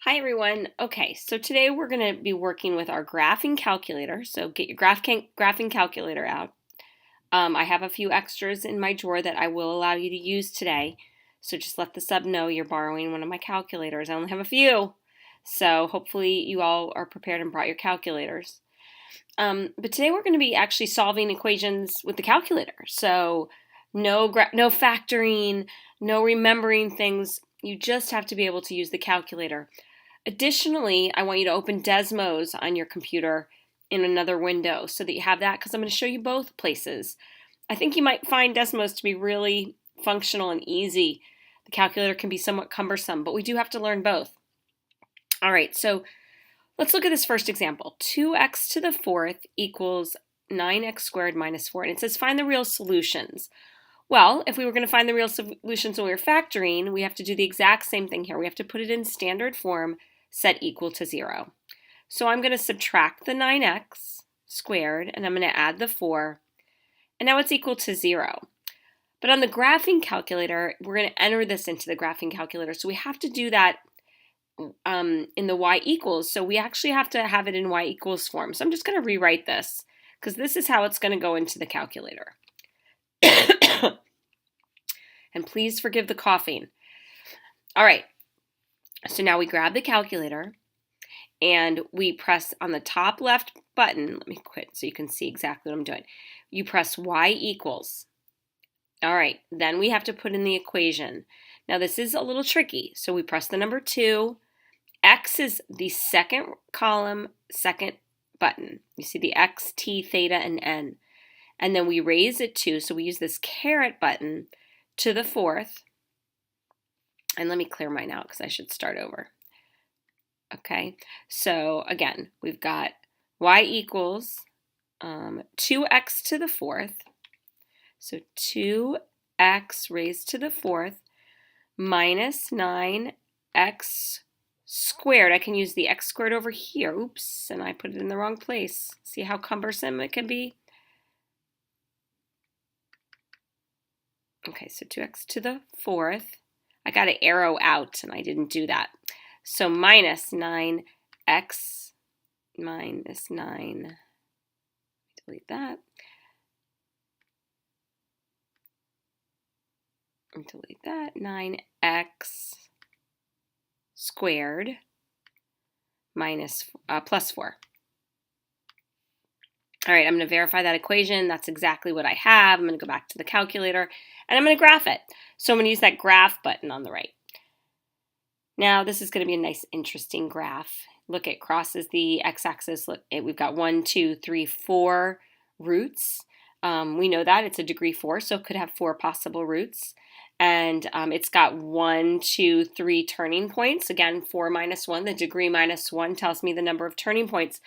Hi everyone. Okay, so today we're going to be working with our graphing calculator. So get your graphing calculator out. I have a few extras in my drawer that I will allow you to use today. So just let the sub know you're borrowing one of my calculators. I only have a few. So hopefully you all are prepared and brought your calculators. But today we're going to be actually solving equations with the calculator. So no factoring, no remembering things. You just have to be able to use the calculator. Additionally, I want you to open Desmos on your computer in another window so that you have that, because I'm going to show you both places. I think you might find Desmos to be really functional and easy. The calculator can be somewhat cumbersome, but we do have to learn both. All right, so let's look at this first example. 2x to the fourth equals 9x squared minus 4. And it says find the real solutions. Well, if we were going to find the real solutions when we were factoring, we have to do the exact same thing here. We have to put it in standard form, set equal to 0. So I'm going to subtract the 9x squared, and I'm going to add the 4, and now it's equal to 0. But on the graphing calculator, we're going to enter this into the graphing calculator, so we have to do that in the y equals, so we actually have to have it in y equals form. So I'm just going to rewrite this, because this is how it's going to go into the calculator. And please forgive the coughing. All right, so now we grab the calculator and we press on the top left button. Let me quit so you can see exactly what I'm doing. You press y equals. All right, then we have to put in the equation. Now this is a little tricky. So we press the number 2. X is the second column, second button. You see the X, T, theta, and N. And then we raise it to, so we use this caret button to the fourth. And let me clear mine out because I should start over. Okay, so again, we've got y equals 2x to the fourth. So 2x raised to the fourth minus 9x squared. I can use the x squared over here. Oops, and I put it in the wrong place. See how cumbersome it can be? Okay, so 2x to the fourth. I got an arrow out and I didn't do that. So minus 9x minus 9, delete that, and delete that, 9x squared minus plus 4. All right, I'm going to verify that equation. That's exactly what I have. I'm going to go back to the calculator and I'm going to graph it. So I'm going to use that graph button on the right. Now this is going to be a nice, interesting graph. Look, it crosses the x-axis. Look, we've got 1, 2, 3, 4 roots. We know that it's a degree 4, so it could have 4 possible roots. And it's got 1, 2, 3 turning points. Again, 4 minus 1, the degree minus 1 tells me the number of turning points.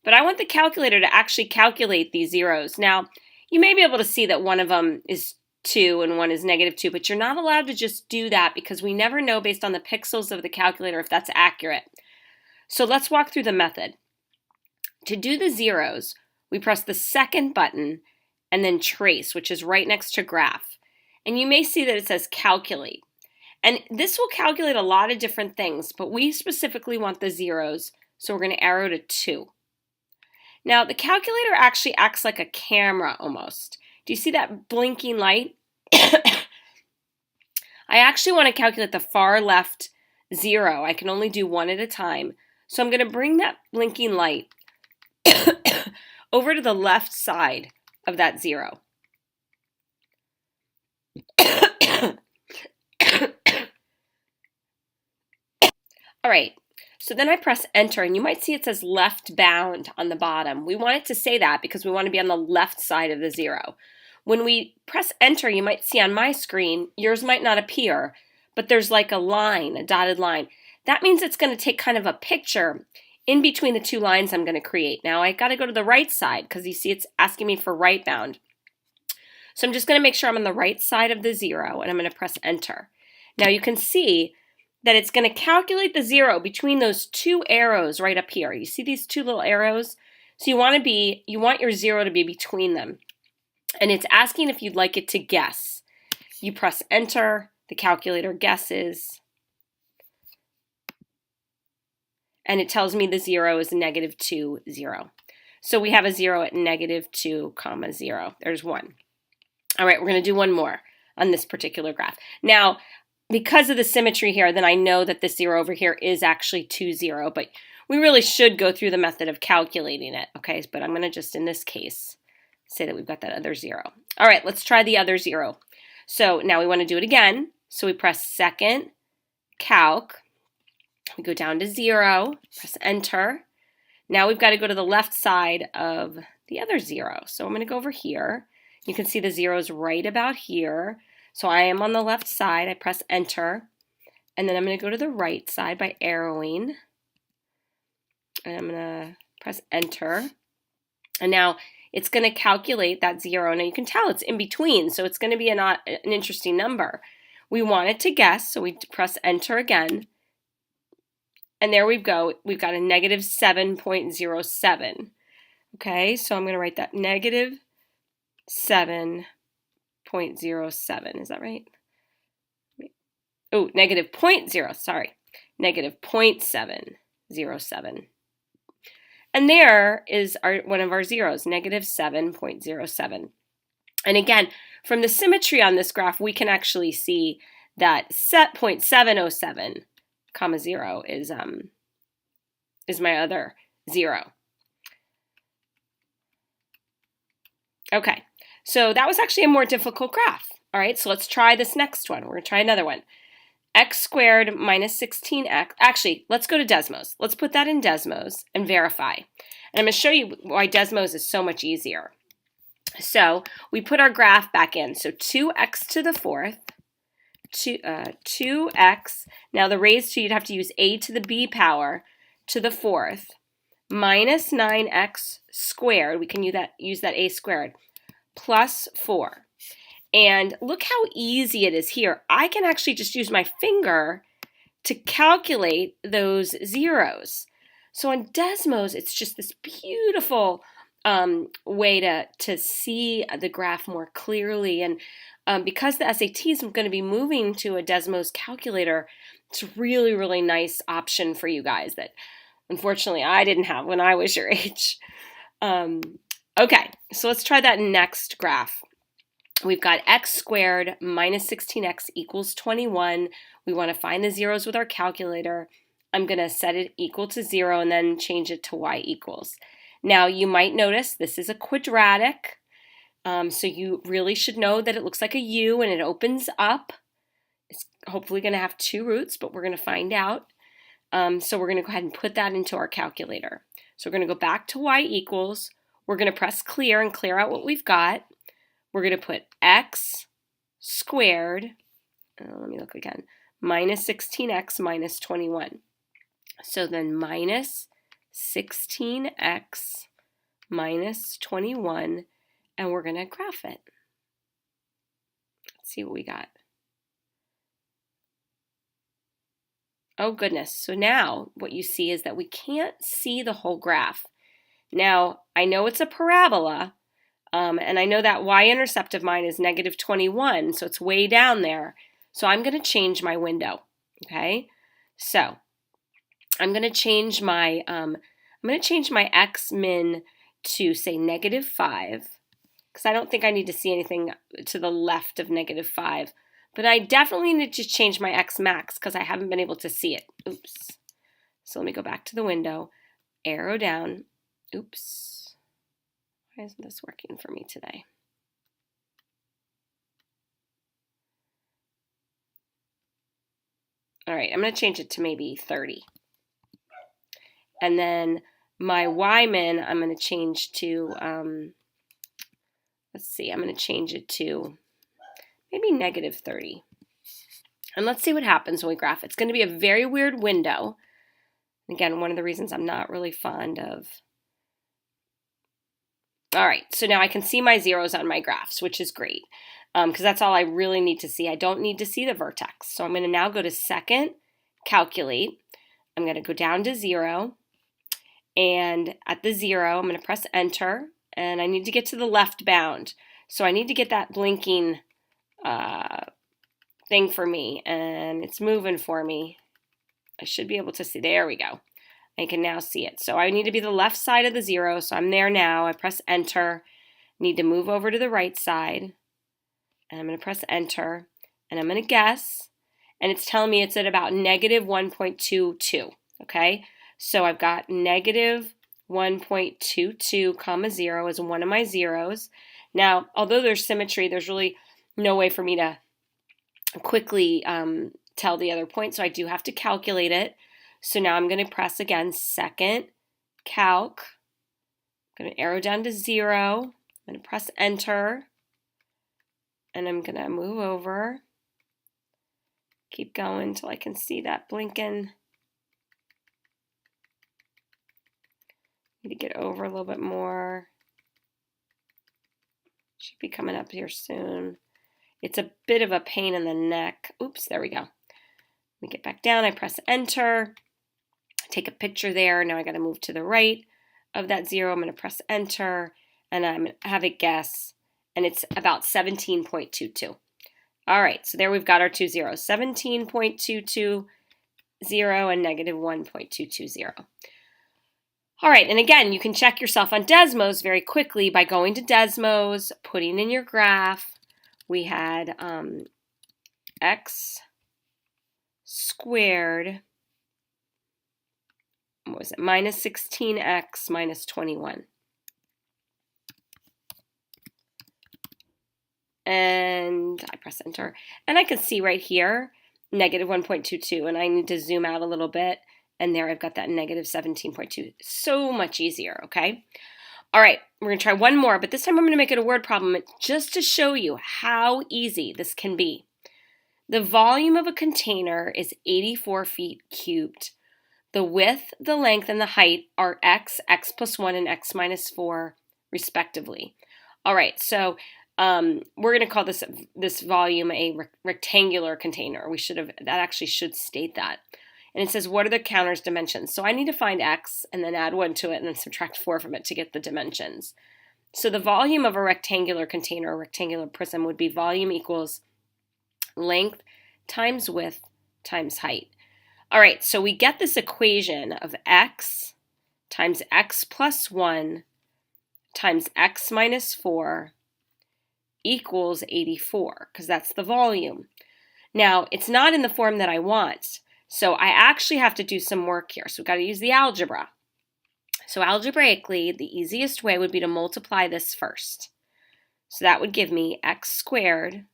But I want the calculator to actually calculate these zeros. Now, you may be able to see that one of them is 2 and one is -2, but you're not allowed to just do that because we never know based on the pixels of the calculator if that's accurate. So let's walk through the method. To do the zeros, we press the second button and then trace, which is right next to graph. And you may see that it says calculate. And this will calculate a lot of different things, but we specifically want the zeros, so we're going to arrow to 2. Now, the calculator actually acts like a camera almost. Do you see that blinking light? I actually want to calculate the far left 0. I can only do one at a time. So I'm going to bring that blinking light over to the left side of that 0. All right, so then I press enter and you might see it says left bound on the bottom. We want it to say that because we want to be on the left side of the 0. When we press enter, you might see on my screen, yours might not appear, but there's like a line, a dotted line. That means it's going to take kind of a picture in between the 2 lines I'm going to create. Now I got to go to the right side because you see it's asking me for right bound. So I'm just going to make sure I'm on the right side of the 0 and I'm going to press enter. Now you can see that it's going to calculate the 0 between those 2 arrows right up here. You see these 2 little arrows? So you want your 0 to be between them. And it's asking if you'd like it to guess. You press enter, the calculator guesses, and it tells me the 0 is negative 2, 0. So we have a 0 at negative 2, comma 0. There's 1. All right, we're going to do one more on this particular graph. Now, because of the symmetry here, then I know that this 0 over here is actually 2, 0, but we really should go through the method of calculating it, okay? But I'm going to just, in this case, say that we've got that other 0. All right, let's try the other 0. So now we want to do it again. So we press second, calc. We go down to 0, press enter. Now we've got to go to the left side of the other 0. So I'm going to go over here. You can see the 0 is right about here. So I am on the left side. I press enter. And then I'm going to go to the right side by arrowing. And I'm going to press enter. And now it's going to calculate that 0. Now you can tell it's in between, so it's going to be an interesting number. We want it to guess, so we press enter again. And there we go. We've got a negative 7.07. Okay, so I'm going to write that negative 7.07. Is that right? Oh, negative 0.0, sorry. Negative 0.707. And there is one of our zeros, negative 7.07. And again, from the symmetry on this graph, we can actually see that 0.707, comma 0 is my other 0. Okay, so that was actually a more difficult graph. All right, so let's try this next one. We're going to try another one. X squared minus 16x. Actually, let's go to Desmos. Let's put that in Desmos and verify. And I'm going to show you why Desmos is so much easier. So we put our graph back in. So 2x to the fourth, 2x. Now the raised to, you'd have to use a to the b power to the fourth, minus 9x squared. We can use that a squared, plus 4. And look how easy it is here. I can actually just use my finger to calculate those zeros. So on Desmos, it's just this beautiful way to see the graph more clearly. And because the SATs are going to be moving to a Desmos calculator, it's a really, really nice option for you guys that unfortunately I didn't have when I was your age. Okay, so let's try that next graph. We've got x squared minus 16x equals 21. We want to find the zeros with our calculator. I'm going to set it equal to 0 and then change it to y equals. Now you might notice this is a quadratic, so you really should know that it looks like a U and it opens up. It's hopefully going to have 2 roots, but we're going to find out. So we're going to go ahead and put that into our calculator. So we're going to go back to y equals. We're going to press clear and clear out what we've got. We're going to put x squared, let me look again, minus 16x minus 21. So then minus 16x minus 21, and we're going to graph it. Let's see what we got. Oh goodness, so now what you see is that we can't see the whole graph. Now, I know it's a parabola, and I know that y-intercept of mine is negative 21, so it's way down there. So I'm going to change my window, okay? So I'm going to change my x min to say negative 5, because I don't think I need to see anything to the left of negative 5. But I definitely need to change my x max because I haven't been able to see it. Oops. So let me go back to the window, arrow down. Oops. Why isn't this working for me today? All right, I'm going to change it to maybe 30. And then my y min, I'm going to change to, let's see, I'm going to change it to maybe negative 30. And let's see what happens when we graph it. It's going to be a very weird window. Again, one of the reasons I'm not really fond of. All right, so now I can see my zeros on my graphs, which is great, because that's all I really need to see. I don't need to see the vertex. So I'm going to now go to second, calculate. I'm going to go down to 0, and at the 0, I'm going to press enter, and I need to get to the left bound. So I need to get that blinking thing for me, and it's moving for me. I should be able to see. There we go. I can now see it. So I need to be the left side of the 0, so I'm there now. I press enter. Need to move over to the right side, and I'm going to press enter, and I'm going to guess, and it's telling me it's at about negative 1.22, okay? So I've got negative 1.22 comma 0 is one of my zeros. Now, although there's symmetry, there's really no way for me to quickly tell the other point, so I do have to calculate it. So now I'm going to press again, second, calc. I'm going to arrow down to 0. I'm going to press enter, and I'm going to move over. Keep going until I can see that blinking. Need to get over a little bit more. Should be coming up here soon. It's a bit of a pain in the neck. Oops, there we go. Let me get back down. I press enter. Take a picture there. Now I got to move to the right of that 0. I'm going to press enter, and I'm going to have it guess, and it's about 17.22. All right, so there we've got our two zeros, 17.220 and negative 1.220. All right, and again, you can check yourself on Desmos very quickly by going to Desmos, putting in your graph. We had x squared, what was it, minus 16x minus 21. And I press enter. And I can see right here, negative 1.22, and I need to zoom out a little bit. And there I've got that negative 17.2. So much easier, okay? All right, we're going to try one more, but this time I'm going to make it a word problem just to show you how easy this can be. The volume of a container is 84 feet cubed. The width, the length, and the height are x, x plus 1, and x minus 4, respectively. All right, so we're going to call this volume a rectangular container. That actually should state that. And it says, what are the counter's dimensions? So I need to find x and then add 1 to it and then subtract 4 from it to get the dimensions. So the volume of a rectangular container, a rectangular prism, would be volume equals length times width times height. All right, so we get this equation of x times x plus 1 times x minus 4 equals 84, because that's the volume. Now, it's not in the form that I want, so I actually have to do some work here. So we've got to use the algebra. So algebraically, the easiest way would be to multiply this first. So that would give me x squared.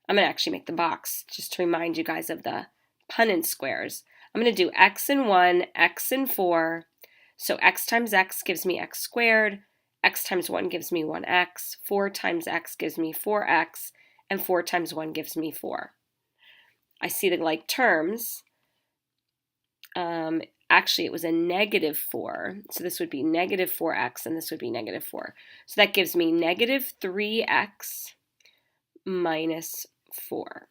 I'm going to actually make the box just to remind you guys of the Punnett squares. I'm going to do x in 1, x in 4. So x times x gives me x squared. X times 1 gives me 1x. 4 times x gives me 4x. And 4 times 1 gives me 4. I see the like terms. Actually, it was a negative 4. So this would be negative 4x, and this would be negative 4. So that gives me negative 3x minus 4.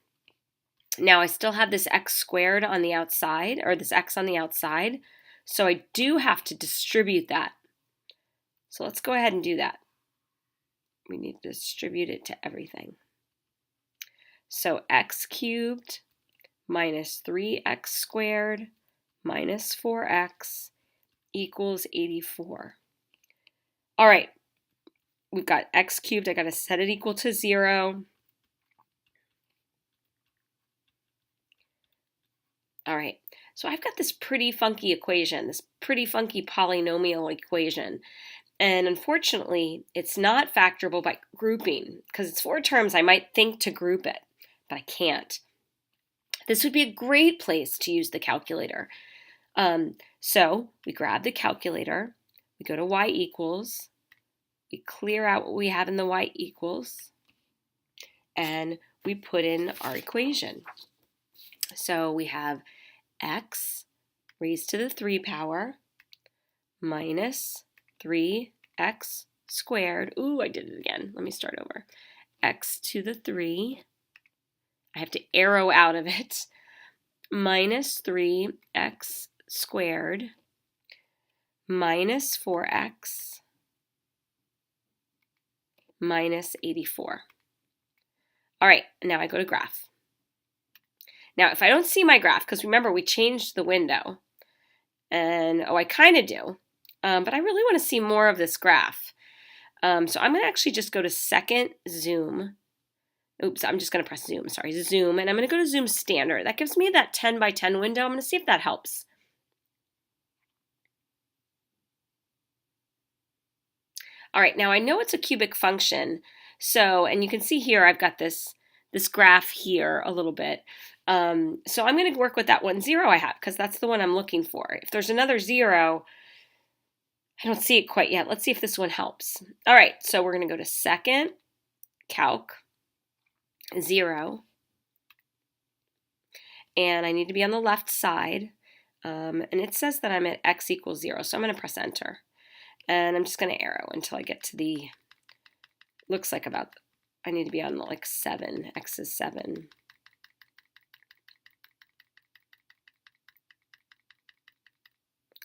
Now I still have this x squared on the outside, or this x on the outside, so I do have to distribute that. So let's go ahead and do that. We need to distribute it to everything. So x cubed minus 3x squared minus 4x equals 84. All right, we've got x cubed. I got to set it equal to 0. All right, so I've got this pretty funky equation, this pretty funky polynomial equation. And unfortunately, it's not factorable by grouping. Because it's 4 terms, I might think to group it, but I can't. This would be a great place to use the calculator. So we grab the calculator, we go to y equals, we clear out what we have in the y equals, and we put in our equation. So we have x raised to the 3 power minus 3x squared. Ooh, I did it again. Let me start over. X to the 3. I have to arrow out of it. Minus 3x squared minus 4x minus 84. All right, now I go to graph. Now, if I don't see my graph, because remember we changed the window, And, oh, I kind of do. But I really want to see more of this graph. So I'm going to actually just go to second zoom. Oops, I'm just going to press zoom, sorry, zoom. And I'm going to go to zoom standard. That gives me that 10 by 10 window. I'm going to see if that helps. All right, now I know it's a cubic function. So, and you can see here I've got this graph here a little bit. So I'm going to work with that 1, 0 I have because that's the one I'm looking for. If there's another 0, I don't see it quite yet. Let's see if this one helps. All right, so we're going to go to second, calc, 0. And I need to be on the left side. And it says that I'm at x equals 0, so I'm going to press enter. And I'm just going to arrow until I get to the, looks like about, I need to be on like 7, x is 7.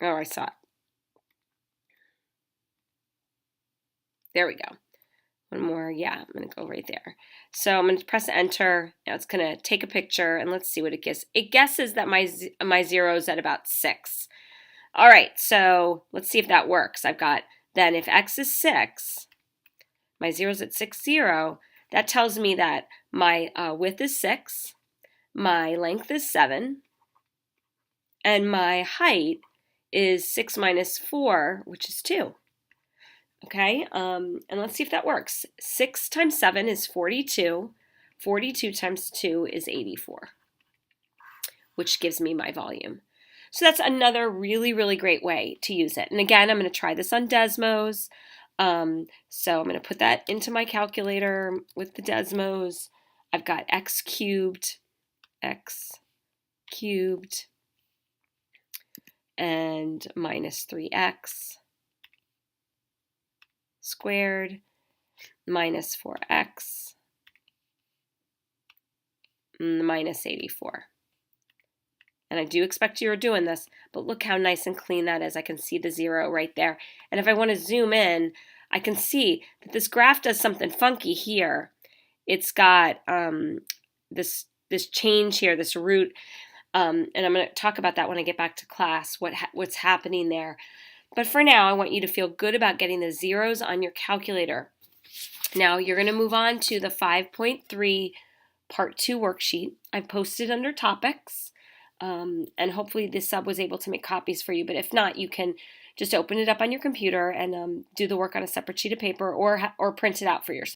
Oh, I saw it. There we go. One more, yeah, I'm going to go right there. So I'm going to press enter. Now it's going to take a picture, and let's see what it gives. It guesses that my 0 is at about 6. All right, so let's see if that works. I've got, then if x is 6, my 0 is at 6, 0, that tells me that my width is 6, my length is 7, and my height is 6 minus 4, which is 2. Okay, and let's see if that works. 6 times 7 is 42. 42 times 2 is 84, which gives me my volume. So that's another really, really great way to use it. And again, I'm going to try this on Desmos. So I'm going to put that into my calculator with the Desmos. I've got x cubed, and minus 3x squared minus 4x minus 84. And I do expect you're doing this, but look how nice and clean that is. I can see the 0 right there. And if I want to zoom in, I can see that this graph does something funky here. It's got this change here, this root, and I'm going to talk about that when I get back to class, what's happening there. But for now, I want you to feel good about getting the zeros on your calculator. Now you're going to move on to the 5.3 Part 2 worksheet. I posted under topics, and hopefully this sub was able to make copies for you. But if not, you can just open it up on your computer and do the work on a separate sheet of paper or print it out for yourself.